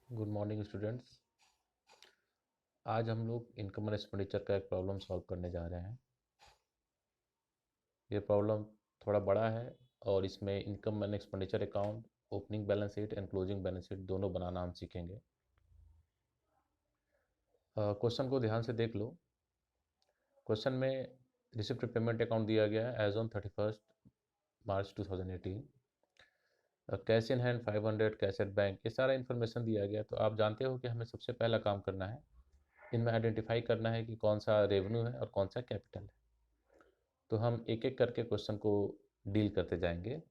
Good morning students. आज हम लोग इनकम एंड एक्सपेंडिचर का एक प्रॉब्लम सॉल्व करने जा रहे हैं। ये प्रॉब्लम थोड़ा बड़ा है और इसमें income and expenditure account, opening balance sheet and closing balance sheet दोनों बनाना हम सीखेंगे। क्वेश्चन को ध्यान से देख लो। क्वेश्चन में रिसिप्ट पेमेंट अकाउंट दिया गया है as on 31 March 2018। Cash in hand 500, cash at bank, ये सारा इन्फॉर्मेशन दिया गया। तो आप जानते हो कि हमें सबसे पहला काम करना है, इनमें आइडेंटिफाई करना है कि कौन सा रेवेन्यू है और कौन सा कैपिटल है। तो हम एक एक करके क्वेश्चन को डील करते जाएंगे।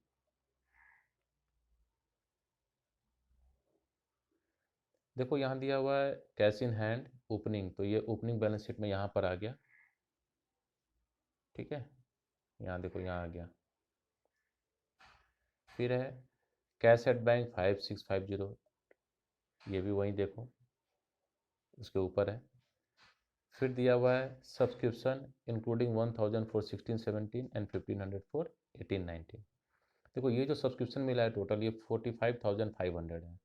देखो यहाँ दिया हुआ है कैश इन हैंड ओपनिंग, तो ये ओपनिंग बैलेंस शीट में यहाँ पर आ गया। ठीक है, यहाँ देखो यहाँ आ गया। फिर है कैश एट बैंक 5650, ये भी वहीं देखो उसके ऊपर है। फिर दिया हुआ है subscription including 1000 for 16-17 and 1500 for 18-19। देखो ये जो सब्सक्रिप्शन मिला है टोटल ये 45,500 है।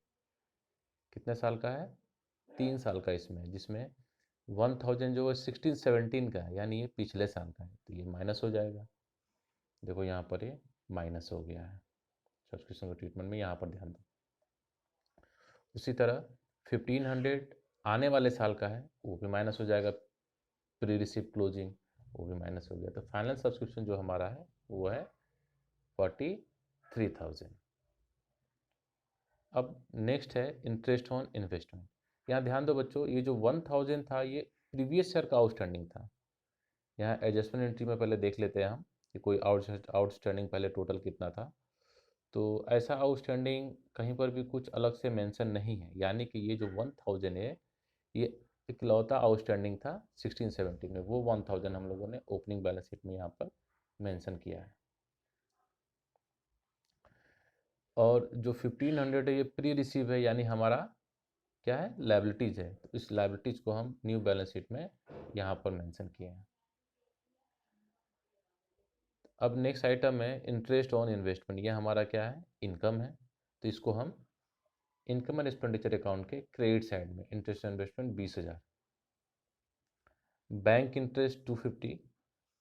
कितने साल का है? 3 साल का इसमें, जिसमें 1000 जो है 16-17 का है, यानी ये पिछले साल का है, तो ये माइनस हो जाएगा। देखो यहाँ पर ये माइनस हो गया है। सब्सक्रिप्शन के ट्रीटमेंट में यहाँ पर ध्यान दो। उसी तरह 1500 आने वाले साल का है, वो भी माइनस हो जाएगा। प्री रिसिप्ट क्लोजिंग, वो भी माइनस हो गया। तो फाइनल सब्सक्रिप्शन जो हमारा है वो है 43,000। अब नेक्स्ट है इंटरेस्ट ऑन इन्वेस्टमेंट। यहाँ ध्यान दो बच्चों, ये जो 1000 था ये प्रीवियस ईयर का आउटस्टैंडिंग था। यहाँ एडजस्टमेंट एंट्री में पहले देख लेते हैं हम कि कोई आउटस्टैंडिंग पहले टोटल कितना था। तो ऐसा आउटस्टैंडिंग कहीं पर भी कुछ अलग से मेंशन नहीं है, यानी कि ये जो 1000 है ये इकलौता आउटस्टैंडिंग था 16-17 में। वो 1000 हम लोगों ने ओपनिंग बैलेंस शीट में यहाँ पर मेंशन किया है। और जो 1500 है ये प्री रिसीव है, यानी हमारा क्या है, लायबिलिटीज़ है। तो इस लायबिलिटीज़ को हम न्यू बैलेंस शीट में यहाँ पर मेंशन किए हैं। अब नेक्स्ट आइटम है इंटरेस्ट ऑन इन्वेस्टमेंट। ये हमारा क्या है, इनकम है। तो इसको हम इनकम एंड एक्सपेंडिचर अकाउंट के क्रेडिट साइड में interest investment 20,000। Bank interest 250,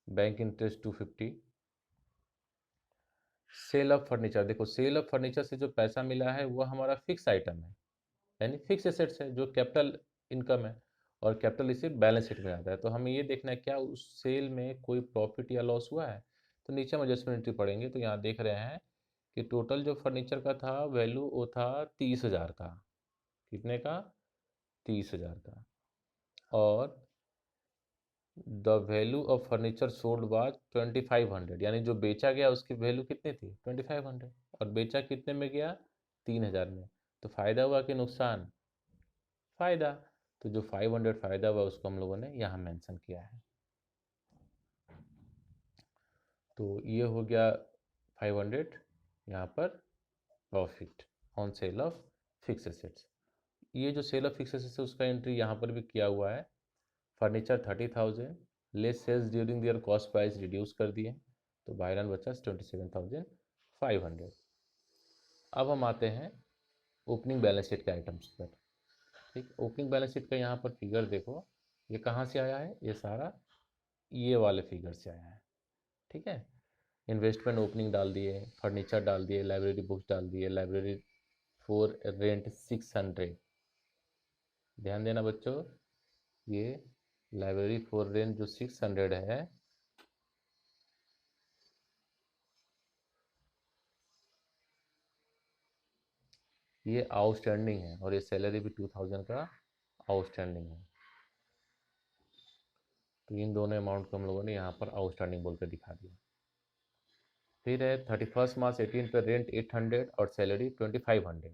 bank interest 250। Sale of furniture, देखो सेल ऑफ फर्नीचर से जो पैसा मिला है वो हमारा फिक्स आइटम है, यानी फिक्स एसेट्स है, जो कैपिटल इनकम है। और कैपिटल रिसीट बैलेंस शीट में आता है। तो हमें ये देखना है क्या उस सेल में कोई प्रॉफिट या लॉस हुआ है। तो नीचे हम एडजस्टमेंट एंट्री पढ़ेंगे तो यहाँ देख रहे हैं कि टोटल जो फर्नीचर का था वैल्यू वो था 30,000 का। कितने का? 30,000 का। और the value of furniture sold was 2500, यानी जो बेचा गया उसकी वैल्यू कितनी थी? 2500। और बेचा कितने में गया? 3,000 में। तो फायदा हुआ कि नुकसान? फायदा। तो जो 500 फायदा हुआ उसको हम लोगों ने यहाँ मेंशन किया है। तो ये हो गया 500 यहाँ पर profit on sale of fix assets. ये जो सेल ऑफ फिक्स एसेट्स है उसका एंट्री यहाँ पर भी किया हुआ है। Furniture 30,000, less sales during their cost price reduce कर दिए, तो बाय रन बचा 27,500। अब हम आते हैं ओपनिंग बैलेंस शीट के आइटम्स पर। ठीक, ओपनिंग बैलेंस शीट का यहाँ पर फिगर देखो, ये कहाँ से आया है? ये सारा ये वाले फिगर से आया है। ठीक है, इन्वेस्टमेंट ओपनिंग डाल दिए, फर्नीचर डाल दिए, लाइब्रेरी बुक्स डाल दिए, लाइब्रेरी फॉर रेंट 600। ध्यान देना बच्चों, ये लाइब्रेरी फॉर रेंट जो 600 है ये आउटस्टैंडिंग है, और ये सैलरी भी 2000 का आउटस्टैंडिंग है। तो इन दोनों अमाउंट को हम लोगों ने यहाँ पर आउटस्टैंडिंग बोल कर दिखा दिया। फिर है 31 मार्च 18 पर रेंट 800 और सैलरी 2500।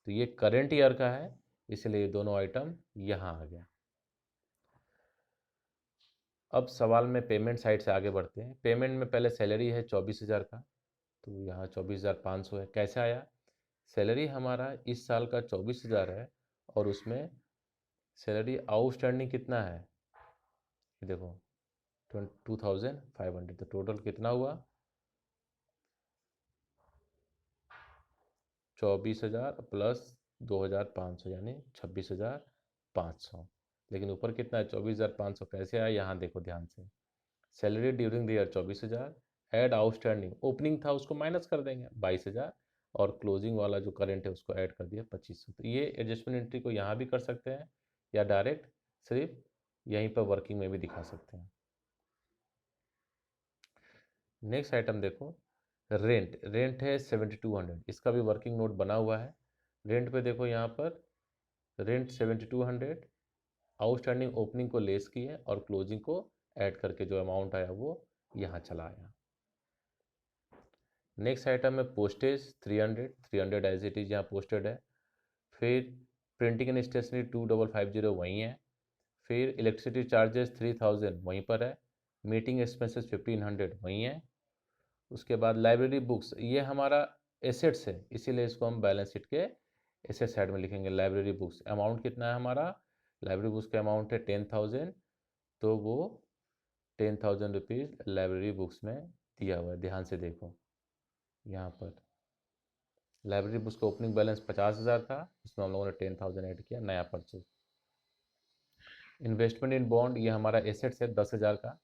तो ये करेंट ईयर का है, इसलिए ये दोनों आइटम यहाँ आ गया। अब सवाल में पेमेंट साइड से आगे बढ़ते हैं। पेमेंट में पहले सैलरी है 24,000 का, तो यहाँ 24,500 है। कैसे आया? सैलरी हमारा इस साल का 24,000 है और उसमें सैलरी आउटस्टैंडिंग कितना है? ये देखो 2,500। तो टोटल कितना हुआ? 24,000 प्लस 2500 यानी 26,500। लेकिन ऊपर कितना है 24,500, कैसे आया यहाँ देखो ध्यान से। Salary during the year 24,000, add outstanding, opening था उसको माइनस कर देंगे 22,000, और क्लोजिंग वाला जो करंट है उसको ऐड कर दिया 2500। तो ये एडजस्टमेंट एंट्री को यहाँ भी कर सकते हैं या डायरेक्ट सिर्फ यहीं पर वर्किंग में भी दिखा सकते हैं। नेक्स्ट आइटम देखो, रेंट। रेंट है 7200, इसका भी वर्किंग नोट बना हुआ है। रेंट पे देखो यहाँ पर रेंट 7200, आउटस्टैंडिंग ओपनिंग को लेस किए और क्लोजिंग को ऐड करके जो अमाउंट आया वो यहाँ चला आया। नेक्स्ट आइटम है पोस्टेज 300 एज इट इज़ यहाँ पोस्टेड है। फिर प्रिंटिंग एंड स्टेशनरी 2550 वहीं है। फिर इलेक्ट्रिसिटी चार्जेस 3000 वहीं पर है। मीटिंग एक्सपेंसेस 1500 वहीं है। उसके बाद लाइब्रेरी बुक्स, ये हमारा एसेट्स है, इसीलिए इसको हम बैलेंस शीट के एसेट साइड में लिखेंगे। लाइब्रेरी बुक्स अमाउंट कितना है हमारा, लाइब्रेरी बुक्स का अमाउंट है 10,000, तो वो 10,000 रुपीज़ लाइब्रेरी बुक्स में दिया हुआ है। ध्यान से देखो यहाँ पर लाइब्रेरी बुक्स का ओपनिंग बैलेंस 50,000 था, इसमें हम लोगों ने 10,000 ऐड किया, नया परचेज। इन्वेस्टमेंट इन बॉन्ड, ये हमारा एसेट्स है 10,000 का,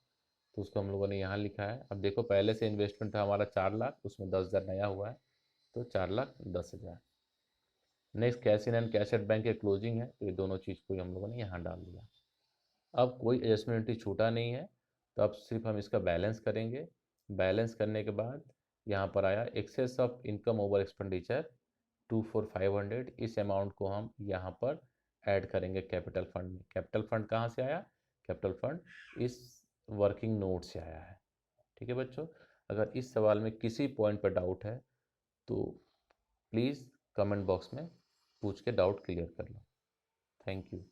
तो उसको हम लोगों ने यहाँ लिखा है। अब देखो पहले से इन्वेस्टमेंट था हमारा 4 लाख, उसमें 10,000 नया हुआ है, तो 4,10,000। Next cash in and cash at bank के क्लोजिंग है, तो ये दोनों चीज़ को हम लोगों ने यहाँ डाल दिया। अब कोई एडजस्टमेंट छूटा नहीं है, तो अब सिर्फ हम इसका बैलेंस करेंगे। बैलेंस करने के बाद यहाँ पर आया excess of income over expenditure 24,500, इस अमाउंट को हम यहाँ पर ऐड करेंगे कैपिटल फंड में। कैपिटल फंड कहाँ से आया, कैपिटल फंड इस वर्किंग नोट से आया है। ठीक है बच्चों, अगर इस सवाल में किसी पॉइंट पर डाउट है तो प्लीज़ कमेंट बॉक्स में पूछ के डाउट क्लियर कर लो। Thank you.